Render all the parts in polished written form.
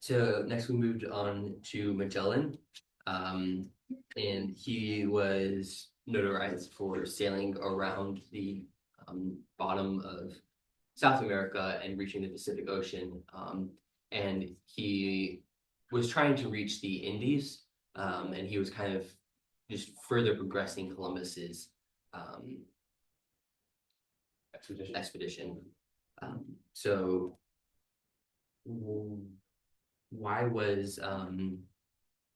So next we moved on to Magellan, and he was notarized for sailing around the bottom of South America and reaching the Pacific Ocean. And he was trying to reach the Indies, and he was kind of just further progressing Columbus's expedition. So why was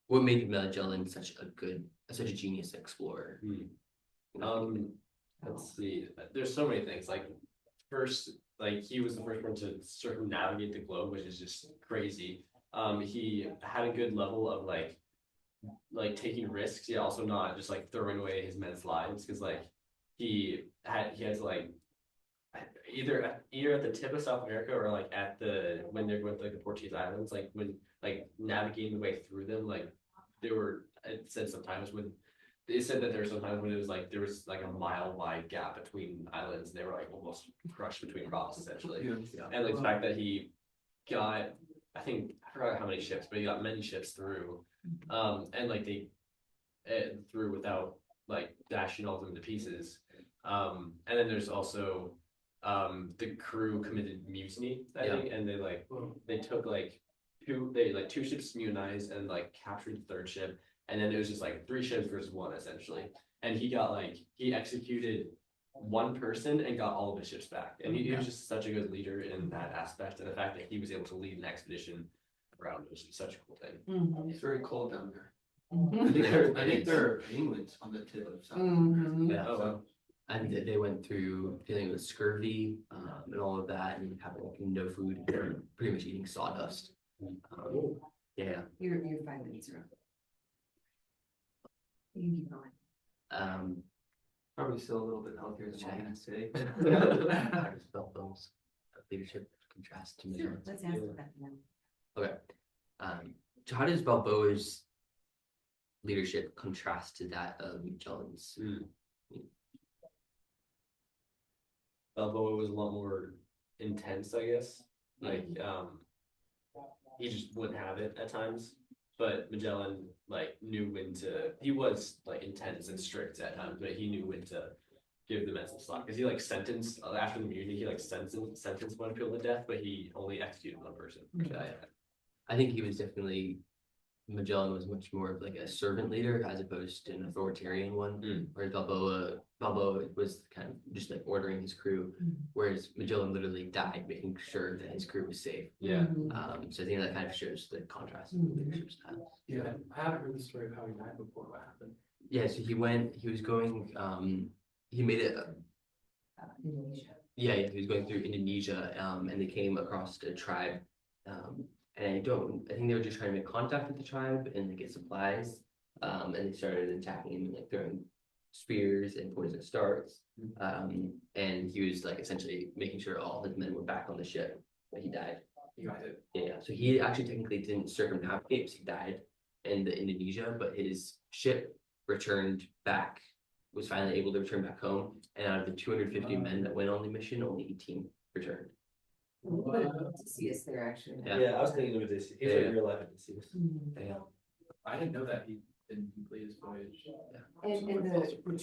what made Magellan such a genius explorer? Let's see. There's so many things. Like first, like he was the first one to circumnavigate the globe, which is just crazy. He had a good level of like taking risks, yet also not just like throwing away his men's lives, because like he had to like either at the tip of South America or like at the when they're going to like the Portuguese islands, like when like navigating the way through them, like it said sometimes when they said that there were sometimes when it was like there was like a mile wide gap between islands and they were like almost crushed between rocks essentially. Yeah. And like the fact that he got, I forgot how many ships, but he got many ships through, and like they through without like dashing all of them to pieces. And then there's also the crew committed mutiny, I think, and they took two ships immunized and like captured the third ship, and then it was just like 3 ships versus 1 essentially. And he executed 1 person and got all of his ships back. And he was just such a good leader in that aspect, and the fact that he was able to lead an expedition around was such a cool thing. It's very cold down there. I think there are penguins on the tip of South America. Yeah. So, and they went through dealing with scurvy and all of that, and having like no food, pretty much eating sawdust. Yeah. You're 5 minutes around. You can keep going. Probably still a little bit healthier than China City. How does Balboa's leadership contrast to Magellan? Let's answer that now. Okay. So how does Balboa's leadership contrast to that of Magellan's? Balboa was a lot more intense, I guess. Like he just wouldn't have it at times. But Magellan like knew when to. He was like intense and strict at times, but he knew when to give the men some slack. Because he like sentenced after the mutiny, he like sentenced 1 people to death, but he only executed 1 person. I think he was definitely. Magellan was much more of like a servant leader as opposed to an authoritarian one, whereas Balboa was kind of just like ordering his crew, whereas Magellan literally died making sure that his crew was safe. Yeah. So I think that kind of shows the contrast in leadership styles. Yeah, I haven't heard the story of how he died before. What happened? Yeah, so he was going, he made it. Indonesia. Yeah, he was going through Indonesia, and they came across a tribe. And I think they were just trying to make contact with the tribe and like, get supplies. And they started attacking him, like throwing spears and poisonous darts. And he was like essentially making sure all his men were back on the ship, but he died. You got it. Yeah, so he actually technically didn't circumnavigate, so he died in the Indonesia, but his ship returned back, was finally able to return back home. And out of the 250 men that went on the mission, only 18 returned. To see us there actually. Yeah, I was thinking of this. He's like real life Odysseus. Yeah. I didn't know that he didn't complete his voyage. And the